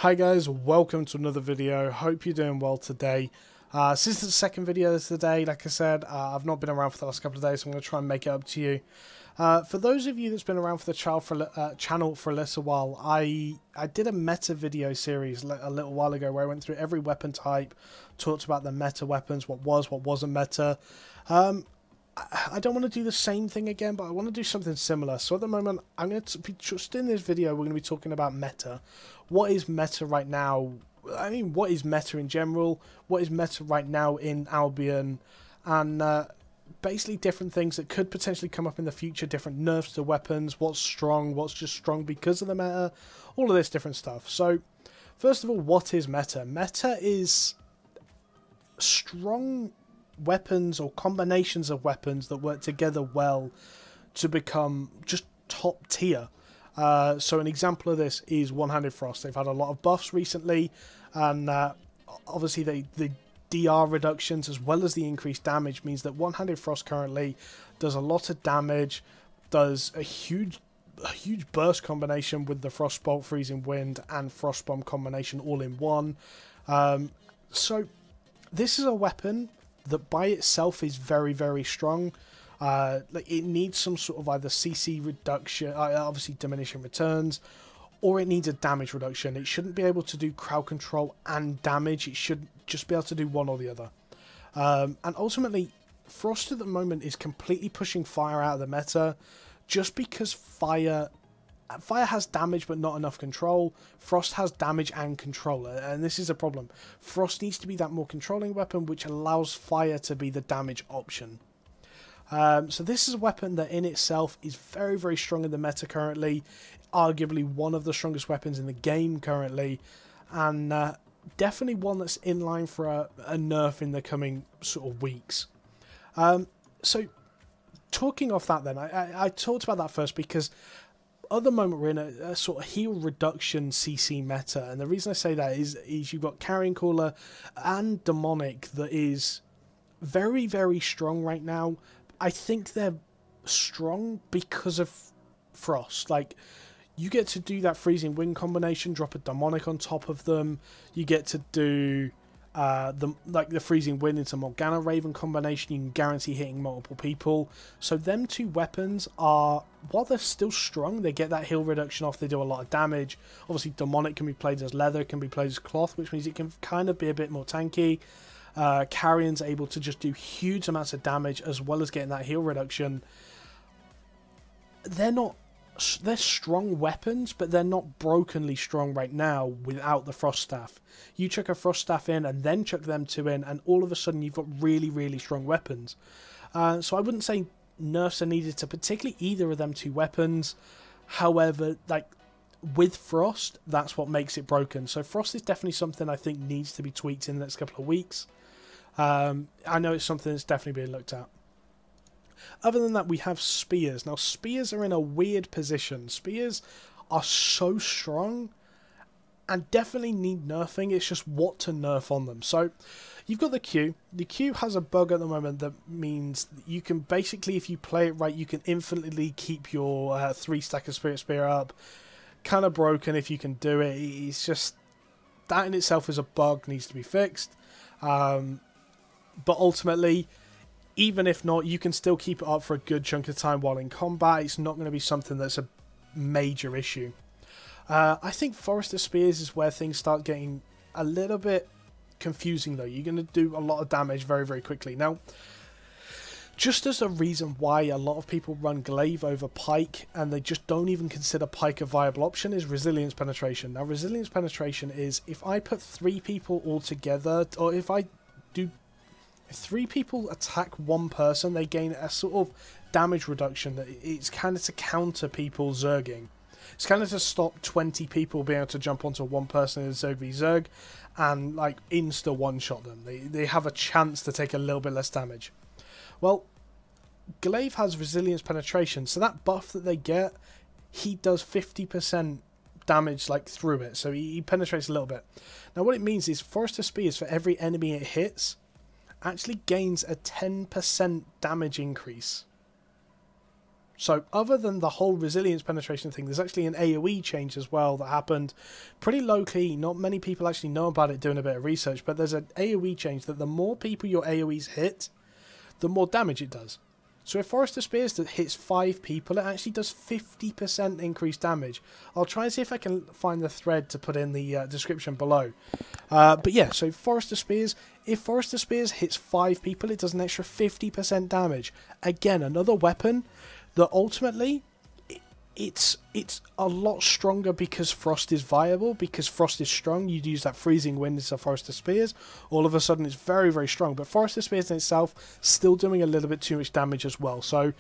Hi guys, welcome to another video. Hope you're doing well today. This is the second video of the day. Like I said, I've not been around for the last couple of days, so I'm going to try and make it up to you. For those of you that's been around for the channel for a little while, I did a meta video series a little while ago where I went through every weapon type, talked about the meta weapons, what wasn't meta. I don't want to do the same thing again, but I want to do something similar. So at the moment, I'm going to be just in this video, we're going to be talking about meta. What is meta right now? I mean, what is meta in general? What is meta right now in Albion? And basically different things that could potentially come up in the future, different nerfs to weapons, what's strong, what's just strong because of the meta, all of this different stuff. So, first of all, what is meta? Meta is strong weapons or combinations of weapons that work together well to become just top tier. So an example of this is One-Handed Frost. They've had a lot of buffs recently, and obviously the DR reductions as well as the increased damage means that One-Handed Frost currently does a lot of damage, does a huge burst combination with the Frostbolt, Freezing Wind and Frostbomb combination all in one. So this is a weapon that by itself is very, very strong. Like it needs some sort of either CC reduction, obviously diminishing returns, or it needs a damage reduction. It shouldn't be able to do crowd control and damage. It should just be able to do one or the other. And ultimately, Frost at the moment is completely pushing Fire out of the meta, just because Fire has damage but not enough control. Frost has damage and control, and this is a problem. Frost needs to be that more controlling weapon, which allows Fire to be the damage option. So this is a weapon that in itself is very, very strong in the meta currently. Arguably one of the strongest weapons in the game currently. And definitely one that's in line for a nerf in the coming sort of weeks. So talking off that then, I talked about that first because at the moment we're in a sort of heal reduction CC meta. And the reason I say that is you've got Carrion Caller and Demonic that is very, very strong right now. I think they're strong because of Frost. Like, you get to do that Freezing Wind combination, drop a Demonic on top of them. You get to do the Freezing Wind into Morgana Raven combination. You can guarantee hitting multiple people. So them two weapons are, while they're still strong, they get that heal reduction off. They do a lot of damage. Obviously, Demonic can be played as leather, can be played as cloth, which means it can kind of be a bit more tanky. Carrion's able to just do huge amounts of damage as well as getting that heal reduction. They're strong weapons, but they're not brokenly strong right now without the Frost Staff. You chuck a Frost Staff in and then chuck them two in, and all of a sudden you've got really, really strong weapons. So I wouldn't say nerfs are needed to particularly either of them two weapons. However, like with Frost, that's what makes it broken. So Frost is definitely something I think needs to be tweaked in the next couple of weeks. I know it's something that's definitely being looked at. Other than that, we have Spears. Now, Spears are in a weird position. Spears are so strong and definitely need nerfing. It's just what to nerf on them. So, you've got the Q. The Q has a bug at the moment that means you can basically, if you play it right, you can infinitely keep your 3-stack of Spirit Spear up. Kind of broken if you can do it. It's just, that in itself is a bug, needs to be fixed. But ultimately, even if not, you can still keep it up for a good chunk of time while in combat. It's not going to be something that's a major issue. I think Forester Spears is where things start getting a little bit confusing though. You're going to do a lot of damage very, very quickly. Now, just as a reason why a lot of people run Glaive over Pike and they just don't even consider Pike a viable option is Resilience Penetration. Now, Resilience Penetration is if I put 3 people all together, or if 3 people attack one person, they gain a sort of damage reduction that it's kind of to counter people zerging. It's kind of to stop 20 people being able to jump onto one person in Zerg v Zerg and like insta one-shot them. They have a chance to take a little bit less damage. Well, Glaive has Resilience Penetration, so that buff that they get, he does 50% damage like through it, so he penetrates a little bit. Now what it means is Forester Spears, for every enemy it hits, actually gains a 10% damage increase. So other than the whole resilience penetration thing, there's actually an AoE change as well that happened pretty low-key. Not many people actually know about it doing a bit of research, but there's an AoE change that the more people your AoEs hit, the more damage it does. So if Forester Spears that hits 5 people, it actually does 50% increased damage. I'll try and see if I can find the thread to put in the description below. But yeah, so Forester Spears, if Forester Spears hits 5 people, it does an extra 50% damage. Again, another weapon that ultimately it's a lot stronger because Frost is viable, because Frost is strong. You'd use that freezing wind as a Forester Spears. All of a sudden it's very, very strong. But Forester Spears in itself still doing a little bit too much damage as well. So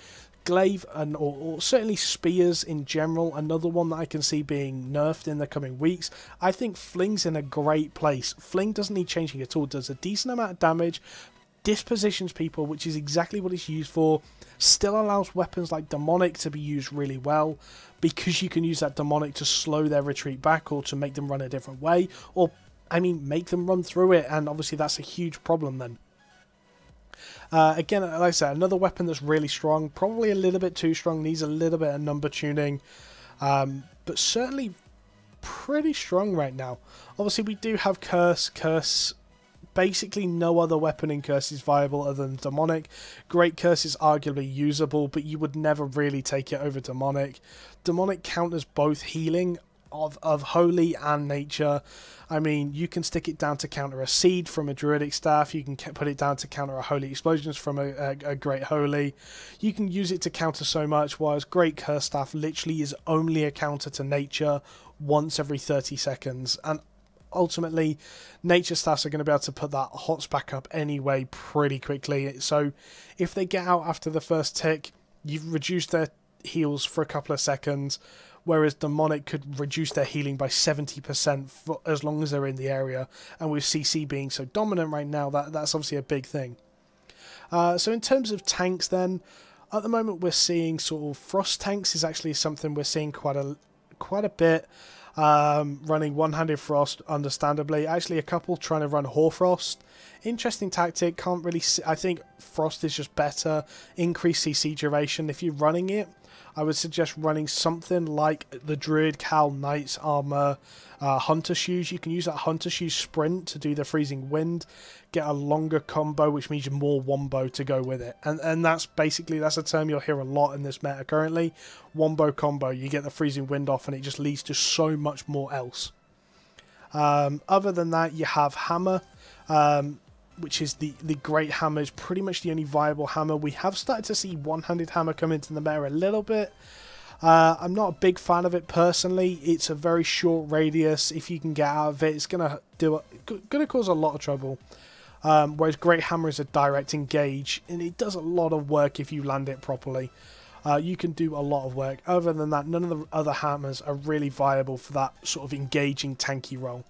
glaive and or certainly spears in general, another one that I can see being nerfed in the coming weeks. I think Fling's in a great place. Fling doesn't need changing at all. Does a decent amount of damage, dispositions people, which is exactly what it's used for. Still allows weapons like Demonic to be used really well, because you can use that Demonic to slow their retreat back or to make them run a different way, or I mean make them run through it, and obviously that's a huge problem then. Again, like I said, another weapon that's really strong, probably a little bit too strong, needs a little bit of number tuning, but certainly pretty strong right now. Obviously we do have Curse. Basically no other weapon in Curse is viable other than Demonic. Great Curse is arguably usable, but you would never really take it over Demonic. Demonic counters both healing of Holy and Nature. I mean, you can stick it down to counter a Seed from a Druidic Staff. You can put it down to counter a Holy Explosions from a Great Holy. You can use it to counter so much, whereas Great Curse Staff literally is only a counter to Nature once every 30 seconds. And ultimately, Nature Staffs are going to be able to put that HOTS back up anyway pretty quickly. So if they get out after the first tick, you've reduced their heals for a couple of seconds, whereas Demonic could reduce their healing by 70% for as long as they're in the area. And with CC being so dominant right now, that's obviously a big thing. So in terms of tanks then, at the moment we're seeing sort of Frost tanks is actually something we're seeing quite a bit. Running one-handed Frost, understandably. Actually, a couple trying to run Hoarfrost. Interesting tactic. Can't really see. I think Frost is just better. Increased CC duration. If you're running it, I would suggest running something like the Druid Cal Knight's Armor Hunter Shoes. You can use that Hunter Shoes Sprint to do the Freezing Wind. Get a longer combo, which means more wombo to go with it. And that's basically, that's a term you'll hear a lot in this meta currently. Wombo combo. You get the Freezing Wind off and it just leads to so much more else. Other than that, you have Hammer, which is the Great Hammer, is pretty much the only viable hammer. We have started to see one-handed hammer come into the meta a little bit. I'm not a big fan of it personally. It's a very short radius. If you can get out of it, it's gonna cause a lot of trouble. Whereas Great Hammer is a direct engage, and it does a lot of work if you land it properly. You can do a lot of work. Other than that, none of the other hammers are really viable for that sort of engaging tanky role.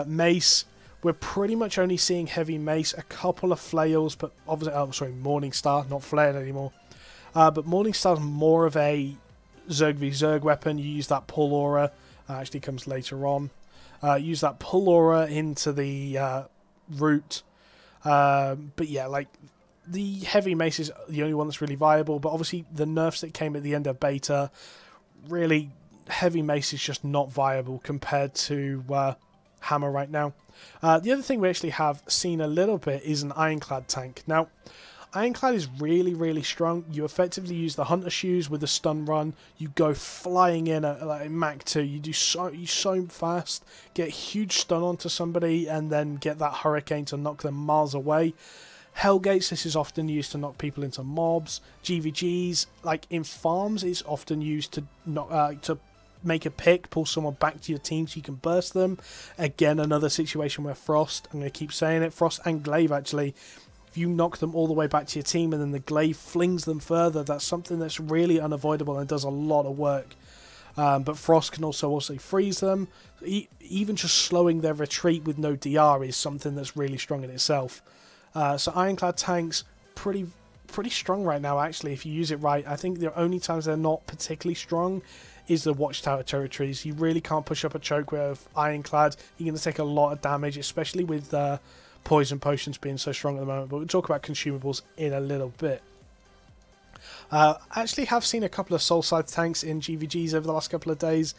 Mace. We're pretty much only seeing heavy mace, a couple of flails, but obviously, oh sorry, Morningstar, not flail anymore. But Morningstar's more of a Zerg v Zerg weapon. You use that pull aura, actually comes later on. Use that pull aura into the root. But yeah, like the heavy mace is the only one that's really viable. But obviously, the nerfs that came at the end of beta, really heavy mace is just not viable compared to hammer right now. The other thing we actually have seen a little bit is an Ironclad tank. Now, Ironclad is really, really strong. You effectively use the Hunter Shoes with the stun run. You go flying in at like Mach 2. You so fast, get a huge stun onto somebody, and then get that Hurricane to knock them miles away. Hellgates, this is often used to knock people into mobs. GVGs, like in farms, it's often used to knock to make a pick, pull someone back to your team so you can burst them. Again, another situation where Frost, I'm going to keep saying it, Frost and Glaive actually, if you knock them all the way back to your team and then the Glaive flings them further, that's something that's really unavoidable and does a lot of work. But Frost can also freeze them. Even just slowing their retreat with no DR is something that's really strong in itself. So Ironclad tanks, pretty strong right now actually if you use it right. I think the only times they're not particularly strong is the Watchtower territories. You really can't push up a choke with Ironclad. You're going to take a lot of damage, especially with Poison Potions being so strong at the moment. But we'll talk about consumables in a little bit. Actually have seen a couple of Soul Scythe tanks in GVGs over the last couple of days.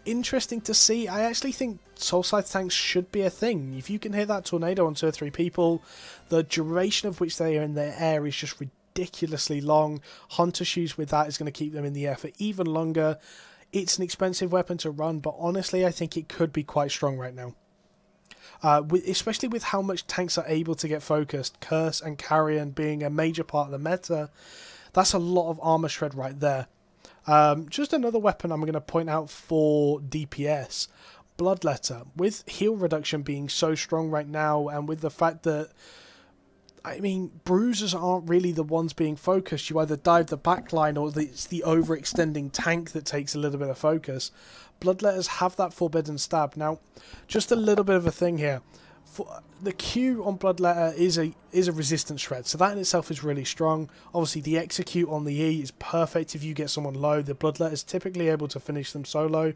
Interesting to see. I actually think Soul Scythe tanks should be a thing. If you can hit that tornado on 2 or 3 people, the duration of which they are in the air is just ridiculously long. Hunter shoes with that is going to keep them in the air for even longer. It's an expensive weapon to run, but honestly I think it could be quite strong right now. Especially with how much tanks are able to get focused, Curse and Carrion being a major part of the meta, that's a lot of armor shred right there. Just another weapon I'm going to point out for DPS, Bloodletter. With heal reduction being so strong right now, and with the fact that, I mean, bruisers aren't really the ones being focused. You either dive the backline or it's the overextending tank that takes a little bit of focus. Bloodletters have that Forbidden Stab. Now, just a little bit of a thing here. The Q on Bloodletter is a resistance shred, so that in itself is really strong. Obviously, the execute on the E is perfect if you get someone low. The Bloodletter is typically able to finish them solo.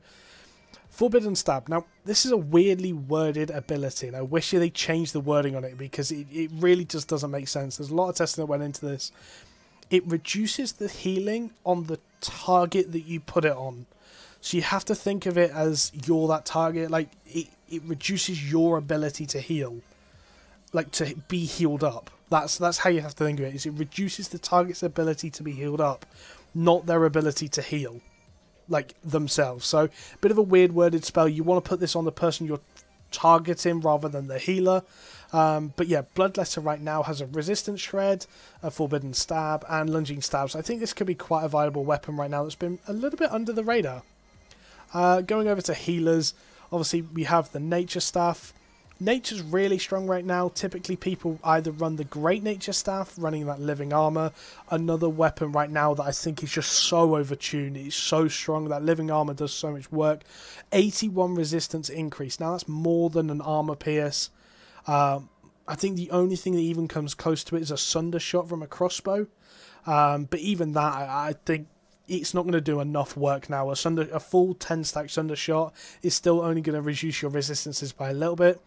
Forbidden Stab. Now, this is a weirdly worded ability, and I wish they changed the wording on it because it really just doesn't make sense. There's a lot of testing that went into this. It reduces the healing on the target that you put it on. So you have to think of it as you're that target. Like, it reduces your ability to heal. Like, to be healed up. That's how you have to think of it. Is it reduces the target's ability to be healed up, not their ability to heal. Like, themselves. So, a bit of a weird worded spell. You want to put this on the person you're targeting rather than the healer. But yeah, Bloodletter right now has a resistance shred, a Forbidden Stab, and lunging stabs. I think this could be quite a viable weapon right now that's been a little bit under the radar. Going over to healers, obviously we have the Nature Staff. Nature's really strong right now. Typically people either run the Great Nature Staff, running that Living Armor. Another weapon right now that I think is just so overtuned. It's so strong. That Living Armor does so much work. 81 resistance increase. Now that's more than an Armor Pierce. I think the only thing that even comes close to it is a Sunder Shot from a crossbow. But even that, I think it's not going to do enough work now. A full 10 stack Sunder Shot is still only going to reduce your resistances by a little bit.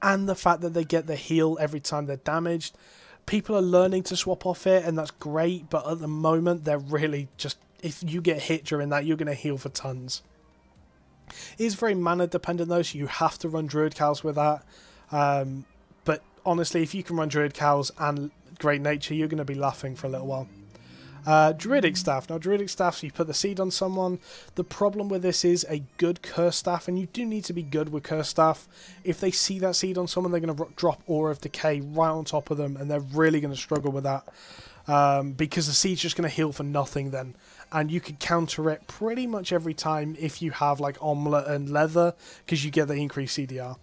And the fact that they get the heal every time they're damaged. People are learning to swap off it, and that's great, but at the moment they're really just, if you get hit during that, you're going to heal for tons. It is very mana dependent though, so you have to run Druid Cows with that. But honestly, if you can run Druid Cows and Great Nature, you're going to be laughing for a little while. Druidic Staff. Now, Druidic Staff, so you put the seed on someone. The problem with this is a good Curse Staff, and you do need to be good with Curse Staff. If they see that seed on someone, they're going to drop Aura of Decay right on top of them, and they're really going to struggle with that. Because the seed's just going to heal for nothing then. And you can counter it pretty much every time if you have like Omelette and Leather, because you get the increased CDR.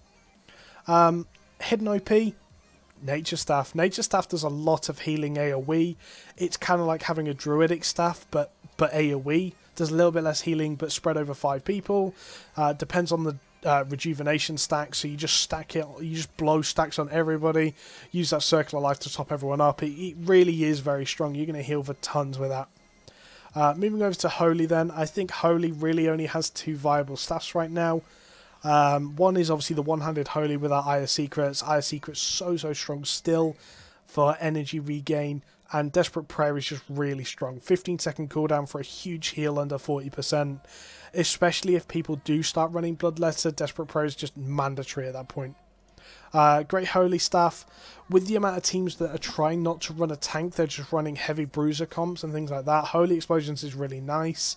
Hidden OP. Nature Staff. Nature Staff does a lot of healing AoE. It's kind of like having a Druidic Staff, but AoE. Does a little bit less healing, but spread over 5 people. Depends on the rejuvenation stack, so you just stack it, you just blow stacks on everybody. Use that Circle of Life to top everyone up. It really is very strong. You're going to heal for tons with that. Moving over to Holy then. I think Holy really only has 2 viable staffs right now. One is obviously the one-handed Holy with our Eye of Secrets. Eye of Secrets so strong still for energy regain, and Desperate Prayer is just really strong. 15-second cooldown for a huge heal under 40%, especially if people do start running Bloodletter. Desperate Prayer is just mandatory at that point. Great Holy Staff, with the amount of teams that are trying not to run a tank, they're just running heavy bruiser comps and things like that. Holy Explosions is really nice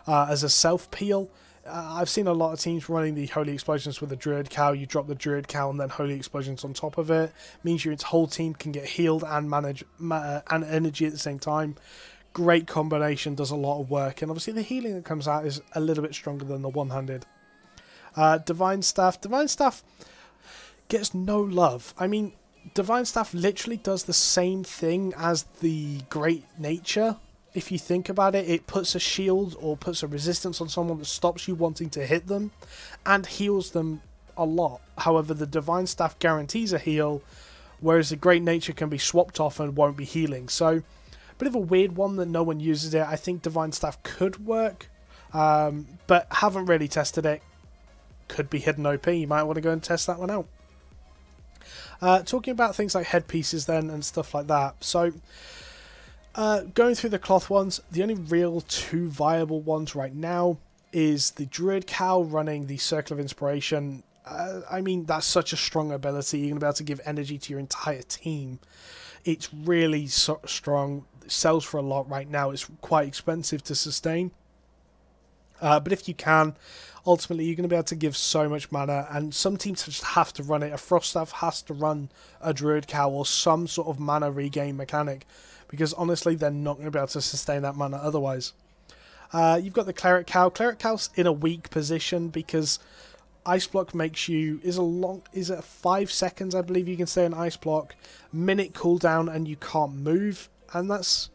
as a self-peel. I've seen a lot of teams running the Holy Explosions with a Druid Cow. You drop the Druid Cow and then Holy Explosions on top of it. Means your whole team can get healed and manage and energy at the same time. Great combination, does a lot of work. And obviously the healing that comes out is a little bit stronger than the one-handed. Divine Staff. Divine Staff gets no love. I mean, Divine Staff literally does the same thing as the Great Nature. If you think about it, it puts a shield or puts a resistance on someone that stops you wanting to hit them and heals them a lot. However, the Divine Staff guarantees a heal, whereas the Great Nature can be swapped off and won't be healing. So, a bit of a weird one that no one uses it. I think Divine Staff could work, but haven't really tested it. Could be hidden OP. You might want to go and test that one out. Talking about things like headpieces then and stuff like that. So, Going through the cloth ones, the only real two viable ones right now is the Druid Cow running the Circle of Inspiration. I mean, that's such a strong ability. You're going to be able to give energy to your entire team. It's really strong. It sells for a lot right now. It's quite expensive to sustain. But if you can, ultimately you're going to be able to give so much mana, and some teams just have to run it. A Frost Staff has to run a Druid Cow or some sort of mana regain mechanic, because honestly they're not going to be able to sustain that mana otherwise. You've got the Cleric Cow. Cleric Cow's in a weak position because Ice Block makes you, is it 5 seconds I believe you can stay in Ice Block, minute cooldown, and you can't move, and that's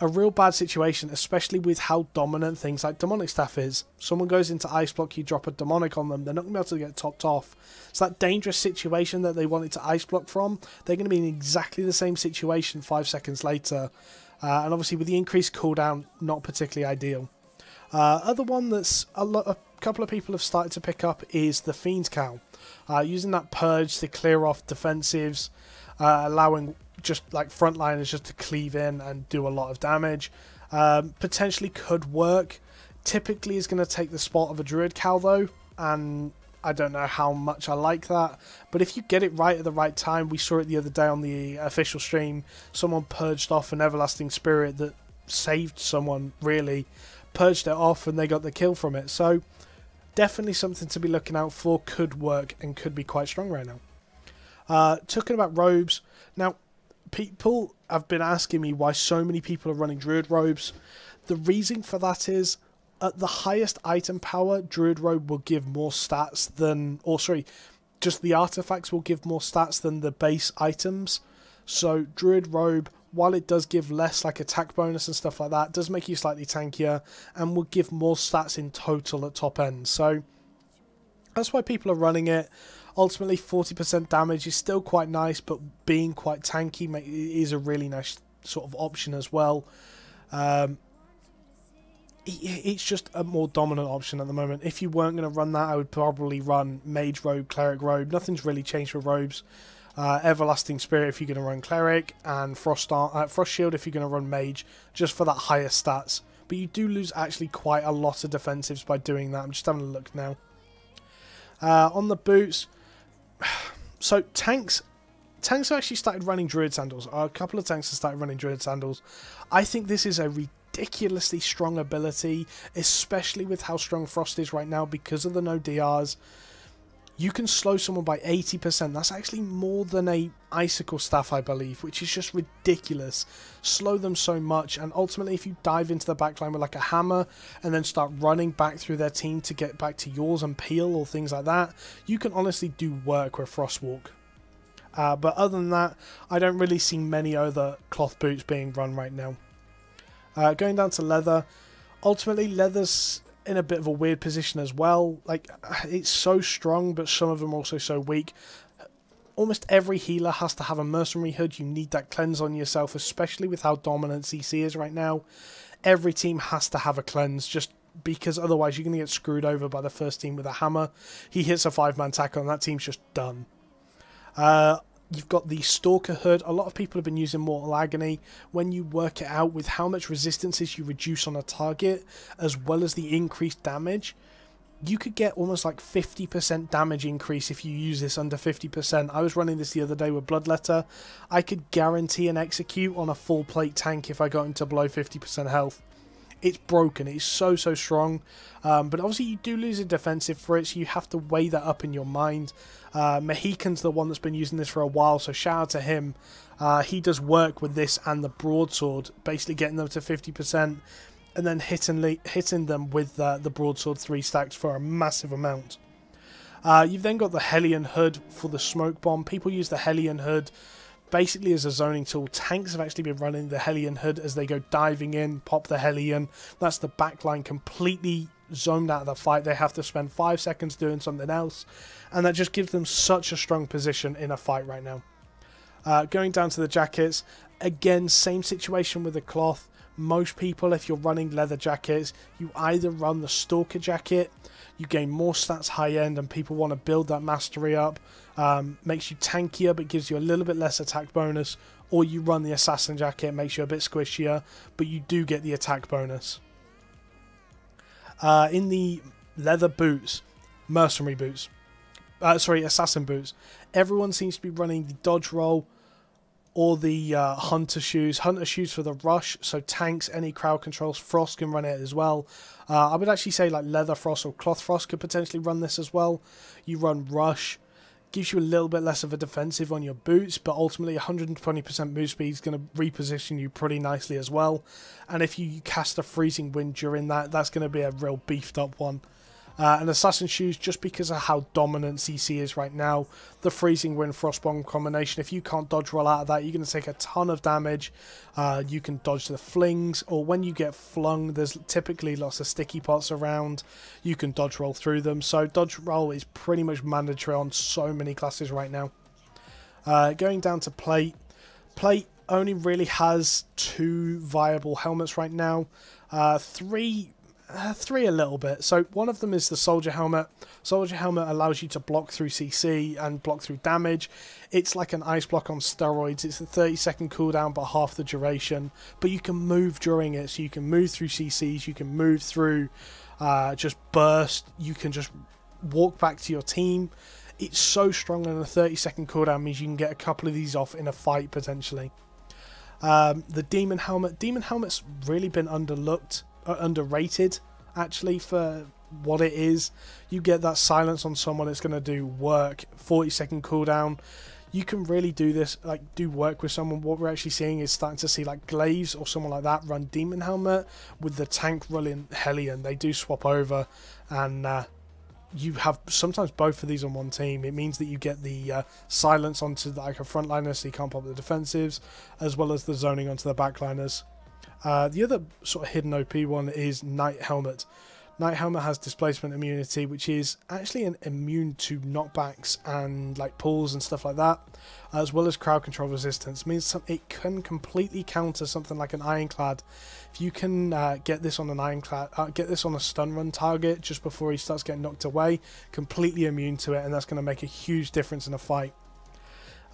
a real bad situation, especially with how dominant things like Demonic Staff is. Someone goes into Ice Block, you drop a Demonic on them, they're not going to be able to get topped off. It's that dangerous situation that they wanted to Ice Block from. They're going to be in exactly the same situation 5 seconds later. And obviously with the increased cooldown, not particularly ideal. Other one that's a couple of people have started to pick up is the Fiend's Cow. Using that Purge to clear off defensives, allowing just like frontliners just to cleave in and do a lot of damage. Potentially could work. Typically is going to take the spot of a Druid Cow though, and I don't know how much I like that. But if you get it right at the right time, we saw it the other day on the official stream, someone purged off an Everlasting Spirit that saved someone, really. Purged it off and they got the kill from it. So definitely something to be looking out for. Could work and could be quite strong right now. Talking about robes. Now, people have been asking me why so many people are running Druid robes. The reason for that is at the highest item power, Druid robe will give more stats than, or sorry, just the artifacts will give more stats than the base items. So Druid robe, while it does give less like attack bonus and stuff like that, does make you slightly tankier and will give more stats in total at top end. So that's why people are running it. Ultimately 40% damage is still quite nice, but being quite tanky is a really nice sort of option as well. It's just a more dominant option at the moment. If you weren't going to run that, I would probably run Mage Robe, Cleric Robe. Nothing's really changed for robes. Everlasting Spirit if you're going to run Cleric, and Frost Shield if you're going to run Mage, just for that higher stats. But you do lose actually quite a lot of defensives by doing that. I'm just having a look now. On the boots, so tanks have actually started running Druid Sandals. A couple of tanks have started running Druid Sandals. I think this is a ridiculously strong ability, especially with how strong Frost is right now because of the no DRs. You can slow someone by 80%. That's actually more than a Icicle Staff, I believe, which is just ridiculous. Slow them so much, and ultimately if you dive into the backline with like a hammer and then start running back through their team to get back to yours and peel or things like that, you can honestly do work with Frostwalk. But other than that, I don't really see many other cloth boots being run right now. Going down to leather, ultimately leather's in a bit of a weird position as well. Like, it's so strong, but some of them are also so weak. Almost every healer has to have a mercenary hood. You need that cleanse on yourself, especially with how dominant CC is right now. Every team has to have a cleanse, just because otherwise you're going to get screwed over by the first team with a hammer. He hits a 5-man tackle and that team's just done. You've got the Stalker Hood. A lot of people have been using Mortal Agony. When you work it out with how much resistances you reduce on a target, as well as the increased damage, you could get almost like 50% damage increase if you use this under 50%. I was running this the other day with Bloodletter. I could guarantee an execute on a full plate tank if I got into below 50% health. It's broken. It's so strong. But obviously you do lose a defensive for it, so you have to weigh that up in your mind. Mohican's the one that's been using this for a while, so shout out to him. He does work with this and the broadsword, basically getting them to 50% and then hitting them with the broadsword 3 stacks for a massive amount. You've then got the Hellion Hood for the smoke bomb. People use the Hellion Hood basically as a zoning tool. Tanks have actually been running the Hellion Hood as they go diving in, pop the Hellion. That's the backline completely zoned out of the fight. They have to spend 5 seconds doing something else, and that just gives them such a strong position in a fight right now. Going down to the jackets, again, same situation with the cloth. Most people, if you're running leather jackets, you either run the Stalker jacket, you gain more stats high end and people want to build that mastery up, makes you tankier but gives you a little bit less attack bonus, or you run the Assassin Jacket, it makes you a bit squishier, but you do get the attack bonus. In the leather boots, mercenary boots, assassin boots, everyone seems to be running the dodge roll or the hunter shoes. Hunter shoes for the rush, so tanks, any crowd controls, frost can run it as well. I would actually say like leather frost or cloth frost could potentially run this as well. You run rush, gives you a little bit less of a defensive on your boots, but ultimately 120% move speed is going to reposition you pretty nicely as well. And if you cast a freezing wind during that, that's going to be a real beefed up one. And assassin shoes, just because of how dominant CC is right now, the freezing wind frostbomb combination, if you can't dodge roll out of that, you're going to take a ton of damage. You can dodge the flings, or when you get flung, there's typically lots of sticky pots around, you can dodge roll through them. So dodge roll is pretty much mandatory on so many classes right now. Going down to plate, plate only really has 2 viable helmets right now. Three a little bit. So one of them is the soldier helmet. Soldier helmet allows you to block through CC and block through damage. It's like an ice block on steroids. It's a 30-second cooldown but half the duration, but you can move during it, so you can move through CCs, you can move through just burst, you can just walk back to your team. It's so strong, and a 30-second cooldown means you can get a couple of these off in a fight potentially. The demon helmet's really been underrated actually for what it is. You get that silence on someone, it's going to do work. 40-second cooldown, you can really do this, like do work with someone. What we're actually seeing is starting to see like Glaives or someone like that run demon helmet with the tank running Hellion. They do swap over, and you have sometimes both of these on one team. It means that you get the silence onto like a frontliner, so you can't pop the defensives, as well as the zoning onto the backliners. The other sort of hidden OP one is Knight Helmet. Knight Helmet has displacement immunity, which is actually immune to knockbacks and like pulls and stuff like that, as well as crowd control resistance. It means it can completely counter something like an Ironclad. If you can get this on an Ironclad, get this on a stun run target just before he starts getting knocked away, completely immune to it, and that's going to make a huge difference in a fight.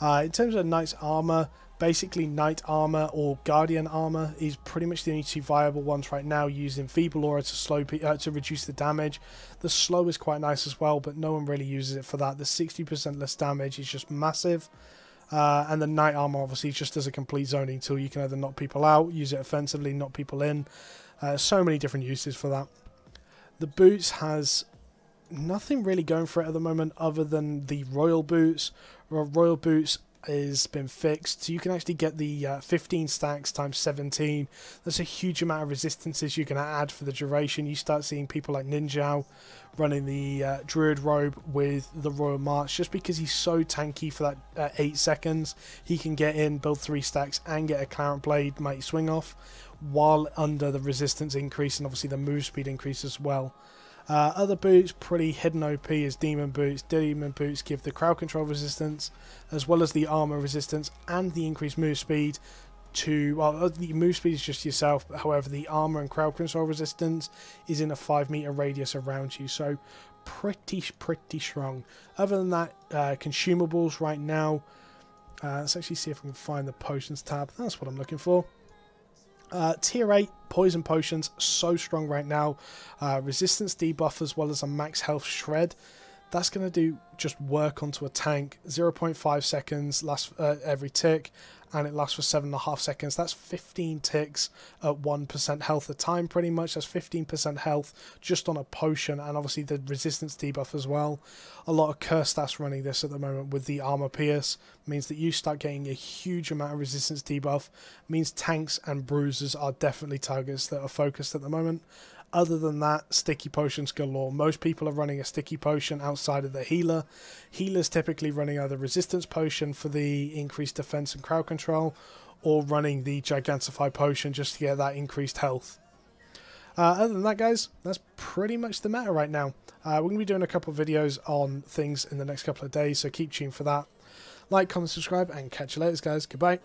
In terms of Knight's armor, basically Knight armor or Guardian armor is pretty much the only 2 viable ones right now, using Feeble Aura to reduce the damage. The slow is quite nice as well, but no one really uses it for that. The 60% less damage is just massive. And the Knight armor obviously just as a complete zoning tool. You can either knock people out, use it offensively, knock people in. So many different uses for that. The boots has nothing really going for it at the moment other than the Royal Boots. Royal Boots has been fixed, so you can actually get the 15 stacks times 17. That's a huge amount of resistances you can add for the duration. You start seeing people like Ninjao running the Druid Robe with the Royal March, just because he's so tanky for that 8 seconds. He can get in, build 3 stacks, and get a Clarent Blade Mighty Swing off, while under the resistance increase and obviously the move speed increase as well. Other boots, pretty hidden OP, is Demon Boots. Demon Boots give the crowd control resistance, as well as the armor resistance and the increased move speed to, well, the move speed is just yourself, but however the armor and crowd control resistance is in a 5-meter radius around you, so pretty strong. Other than that, consumables right now, let's actually see if we can find the potions tab. That's what I'm looking for. Tier 8 poison potions, so strong right now. Resistance debuff as well as a max health shred. That's going to do just work onto a tank. 0.5 seconds lasts every tick, and it lasts for 7.5 seconds. That's 15 ticks at 1% health a time pretty much. That's 15% health just on a potion, and obviously the resistance debuff as well. A lot of curse stats running this at the moment with the armor pierce. Means that you start getting a huge amount of resistance debuff. Means tanks and bruisers are definitely targets that are focused at the moment. Other than that, sticky potions galore. Most people are running a sticky potion outside of the healer. Healer's typically running either resistance potion for the increased defense and crowd control, or running the Gigantify potion just to get that increased health. Other than that, guys, that's pretty much the meta right now. We're going to be doing a couple of videos on things in the next couple of days, so keep tuned for that. Like, comment, subscribe, and catch you later, guys. Goodbye.